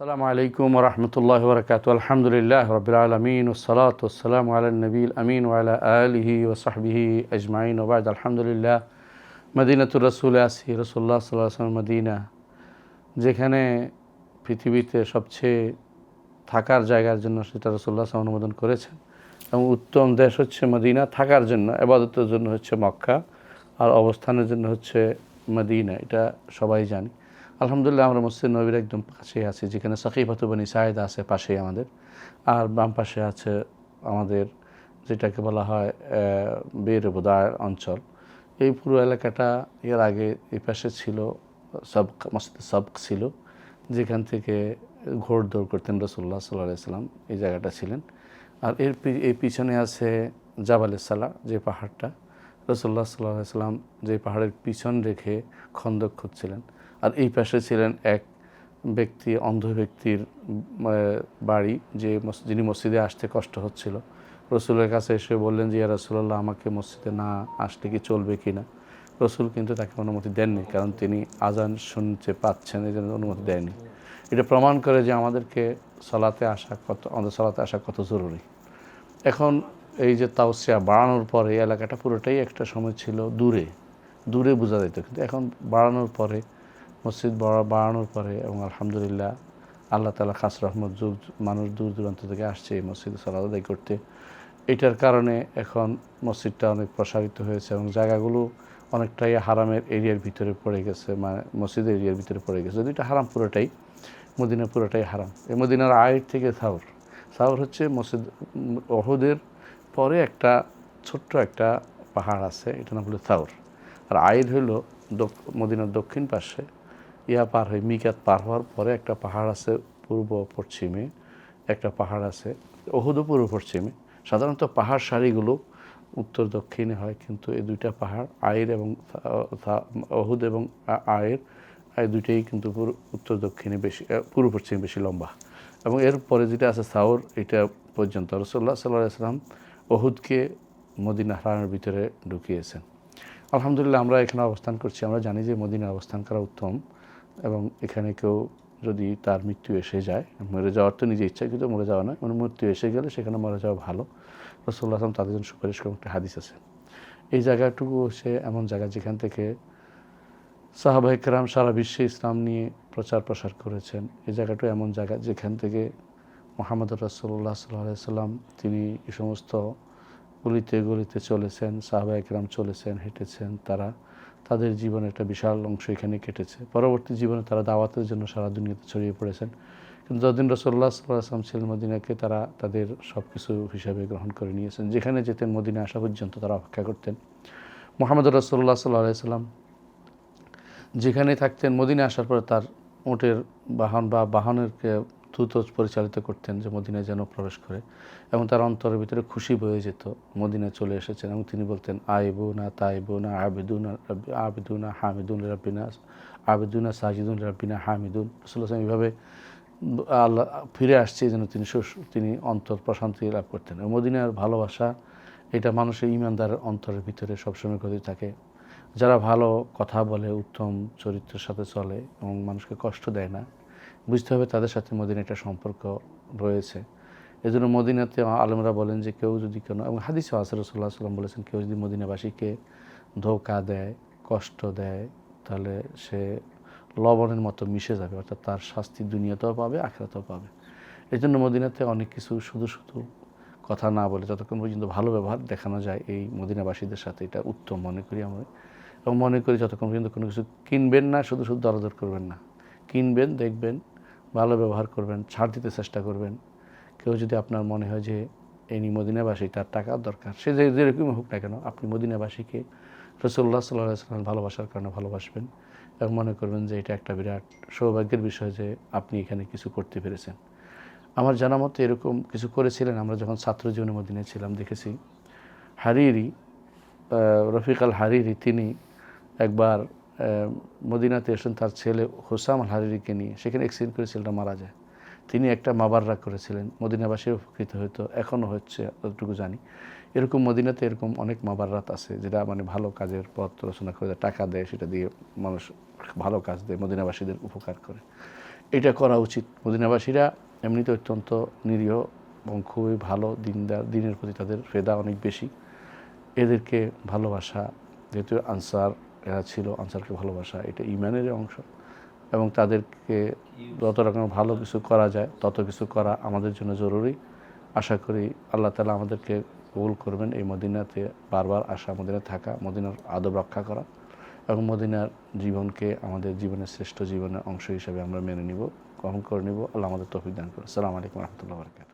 আসসালামু আলাইকুম ওয়া রাহমাতুল্লাহি ওয়া বারাকাতুহু। আলহামদুলিল্লাহি রাব্বিল আলামিন ওয়াস সালাতু ওয়াস সালামু আলান নবিয়িল আমিন ওয়া আলা আলিহি ওয়া সাহবিহি আজমাইন ওয়া বা'দ। আলহামদুলিল্লাহ, মদিনাতুর রাসূলে আছি, রাসূলুল্লাহ সাল্লাল্লাহু আলাইহি ওয়াসাল্লাম মদিনা, যেখানে পৃথিবীতে সবচেয়ে থাকার জায়গার জন্য সেটা রাসূলুল্লাহ সাল্লাল্লাহু আলাইহি অনুমোদন করেছেন। এবং উত্তম দেশ হচ্ছে মদিনা, থাকার জন্য, ইবাদতের জন্য হচ্ছে মক্কা, আর অবস্থানের জন্য হচ্ছে মদিনা। এটা সবাই জানি। আলহামদুলিল্লাহ, আমরা মসজিদ নবীর একদম পাশেই আছি, যেখানে সাকিফাতু বনি সাঈদা আছে পাশেই আমাদের, আর বাম পাশে আছে আমাদের যেটাকে বলা হয় বের বুদায়ের অঞ্চল। এই পুরো এলাকাটা এর আগে এই পাশে ছিল সবক, মসজিদ সবক ছিল, যেখান থেকে ঘোড়দৌড় করতেন রাসূলুল্লাহ সাল্লাল্লাহু আলাইহি ওয়াসাল্লাম, এই জায়গাটা ছিলেন। আর এই পিছনে আছে জাবালে সালা, যে পাহাড়টা রাসূলুল্লাহ সাল্লাল্লাহু আলাইহি ওয়াসাল্লাম যে পাহাড়ের পিছন রেখে খন্দক খুঁড়ছিলেন। আর এই পাশে ছিলেন এক ব্যক্তি, অন্ধ ব্যক্তির বাড়ি, যিনি মসজিদে আসতে কষ্ট হচ্ছিল। রসুলের কাছে এসে বললেন যে, ইয়া রাসূলুল্লাহ, আমাকে মসজিদে না আসলে কি চলবে কি না? রসুল কিন্তু তাকে অনুমতি দেননি, কারণ তিনি আজান শুনতে পাচ্ছেন, এই জন্য অনুমতি দেয়নি। এটা প্রমাণ করে যে আমাদের সালাতে আসা কত জরুরি। এখন এই যে তাওসিয়া বাড়ানোর পরে এই এলাকাটা পুরোটাই একটা সময় ছিল দূরে বোঝা যেত, কিন্তু এখন বাড়ানোর পরে, মসজিদ বাড়ানোর পরে, এবং আলহামদুলিল্লাহ আল্লাহ তাআলা খাস রহমত, মানুষ দূর দূরান্ত থেকে আসছে এই মসজিদে সালাত আদায় করতে। এটার কারণে এখন মসজিদটা অনেক প্রসারিত হয়েছে এবং জায়গাগুলো অনেকটাই হারামের এরিয়ার ভিতরে পড়ে গেছে, মানে মসজিদের এরিয়ার ভিতরে পড়ে গেছে। যদি এটা হারাম পুরোটাই, মদিনা পুরোটাই হারাম। এই মদিনার আয়ের থেকে সাউর হচ্ছে মসজিদ ওহুদের পরে ছোট্ট একটা পাহাড় আছে, এটা নাম হলো সাউর। আর আয়ের হলো মদিনার দক্ষিণ পাশে, পার হয়ে মিকাত পার হওয়ার পরে একটা পাহাড় আছে পূর্ব পশ্চিমে, একটা পাহাড় আছে ওহুদও পূর্ব পশ্চিমে। সাধারণত পাহাড় সারিগুলো উত্তর দক্ষিণে হয়, কিন্তু এই দুইটা পাহাড় আয়ের এবং ওহুদ এবং আয়ের, এই দুইটাই কিন্তু উত্তর দক্ষিণে বেশি, পূর্ব পশ্চিমে বেশি লম্বা। এবং এরপরে যেটা আছে সাউর, এটা পর্যন্ত রাসূলুল্লাহ সাল্লাল্লাহু আলাইহি ওয়াসাল্লাম ওহুদকে মদিনা হারামের ভিতরে ঢুকিয়েছেন। আলহামদুলিল্লাহ, আমরা এখানে অবস্থান করছি। আমরা জানি যে মদিনা অবস্থান করা উত্তম, এবং এখানে কেউ যদি তার মৃত্যু এসে যায়, মরে যাওয়ার তো নিজে ইচ্ছা, কিন্তু মরে যাওয়া না, মানে মৃত্যু এসে গেলে সেখানে মরে যাওয়া ভালো। রাসূলুল্লাহ সাল্লাল্লাহু আলাইহি ওয়াসাল্লাম তাদের জন্য সুপারিশ করেন, একটা হাদিস আছে। এই জায়গাটুকু হচ্ছে এমন জায়গা যেখান থেকে সাহাবায়ে কেরাম সারা বিশ্বে ইসলাম নিয়ে প্রচার প্রসার করেছেন। এই জায়গাটা এমন জায়গা যেখান থেকে মুহাম্মদুর রাসূলুল্লাহ সাল্লাল্লাহু আলাইহি ওয়াসাল্লাম তিনি এই সমস্ত গলিতে গলিতে চলেছেন, সাহাবায়ে কেরাম চলেছেন, হেঁটেছেন, তাদের জীবনে একটা বিশাল অংশ এখানে কেটেছে। পরবর্তী জীবনে তারা দাওয়াতের জন্য সারা দুনিয়াতে ছড়িয়ে পড়েছেন। কিন্তু যতদিন রাসূলুল্লাহ সাল্লাল্লাহু আলাইহি ওয়াসাল্লাম ছিলেন মদিনাকে, তারা তাদের সব কিছু হিসাবে গ্রহণ করে নিয়েছেন। যেখানে যেতেন মদিনা আসা পর্যন্ত তারা অপেক্ষা করতেন। মুহাম্মদুর রাসূলুল্লাহ সাল্লাল্লাহু আলাইহি ওয়াসাল্লাম যেখানে থাকতেন, মদিনা আসার পরে তার উটের বাহন বা বাহনের দ্রুত পরিচালিত করতেন যে মদিনায় যেন প্রবেশ করে, এবং তার অন্তরের ভিতরে খুশি বয়ে যেত মদিনায় চলে এসেছেন। এবং তিনি বলতেন, আইবুনা তাইবুনা আবিদুনা হামিদুন রাব্বিনা, আবিদুনা সাজিদুন রাব্বিনা হামিদুন। রাসূলুল্লাহ এইভাবে আল্লাহ ফিরে আসছে যেন তিনি অন্তর প্রশান্তি লাভ করতেন। মদিনার ভালোবাসা, এটা মানুষের ঈমানদারের অন্তরের ভিতরে সবসময় ঘটে থাকে। যারা ভালো কথা বলে, উত্তম চরিত্রের সাথে চলে এবং মানুষকে কষ্ট দেয় না, বুঝতে হবে তাদের সাথে মদিনা একটা সম্পর্ক রয়েছে। এজন্য মদিনাতে আলেমরা বলেন যে কেউ যদি এবং হাদিসে আছে, রাসূলুল্লাহ সাল্লাল্লাহু আলাইহি ওয়াসাল্লাম বলেছেন, কেউ যদি মদিনাবাসীকে ধোঁকা দেয়, কষ্ট দেয়, তাহলে সে লবণের মতো মিশে যাবে, অর্থাৎ তার শাস্তি দুনিয়াতেও পাবে, আখিরাতেও পাবে। এই জন্য মদিনাতে অনেক কিছু শুধু কথা না বলে যতক্ষণ পর্যন্ত ভালো ব্যবহার দেখানো যায় এই মদিনাবাসীদের সাথে, এটা উত্তম মনে করি আমরা। এবং মনে করি যতক্ষণ পর্যন্ত কোনো কিছু কিনবেন না, শুধু দরদর করবেন না, কিনবেন, দেখবেন, ভালো ব্যবহার করবেন, ছাড় দিতে চেষ্টা করবেন। কেউ যদি আপনার মনে হয় যে ইনি মদিনাবাসী, তার টাকার দরকার, সে যেরকম হোক না কেন, আপনি মদিনাবাসীকে রাসূলুল্লাহ সাল্লাল্লাহু আলাইহি ওয়াসাল্লাম ভালোবাসার কারণে ভালোবাসবেন, এবং মনে করবেন যে এটা একটা বিরাট সৌভাগ্যের বিষয় যে আপনি এখানে কিছু করতে পেরেছেন। আমার জানা মতে এরকম কিছু করেছিলেন। আমরা যখন ছাত্র জীবনে মদিনায় ছিলাম, দেখেছি হারিরি, রফিক আল হারিরি, তিনি একবার মদিনাতে এসেছেন তার ছেলে হুসাম আল হারিরিকে নিয়ে। সেখানে অ্যাক্সিডেন্ট করে ছেলেটা মারা যায়। তিনি একটা মাবাররা করেছিলেন, মদিনাবাসীও উপকৃত হয়তো, এখনও হচ্ছে যতটুকু জানি। এরকম মদিনাতে এরকম অনেক মাবাররাত আছে, যেটা মানে ভালো কাজের পথ রচনা করে, টাকা দেয়, সেটা দিয়ে মানুষ ভালো কাজ দেয়, মদিনাবাসীদের উপকার করে। এটা করা উচিত। মদিনাবাসীরা এমনিতে অত্যন্ত নিরীহ এবং খুবই ভালো দিনদার, দিনের প্রতি তাদের ফেদা অনেক বেশি। এদেরকে ভালোবাসা, যেহেতু আনসার এরা ছিল, আনসারকে ভালোবাসা এটা ঈমানের অংশ, এবং তাদেরকে যত রকম ভালো কিছু করা যায় তত কিছু করা আমাদের জন্য জরুরি। আশা করি আল্লাহ তাআলা আমাদেরকে কবুল করবেন এই মদিনাতে বারবার আসা, মদিনায় থাকা, মদিনার আদব রক্ষা করা এবং মদিনার জীবনকে আমাদের জীবনের শ্রেষ্ঠ জীবনের অংশ হিসেবে আমরা মেনে নিব, গ্রহণ করে নিব। আল্লাহ আমাদের তৌফিক দান করুন। আসসালামু আলাইকুম ওয়া রাহমাতুল্লাহি ওয়া বারাকাতুহু।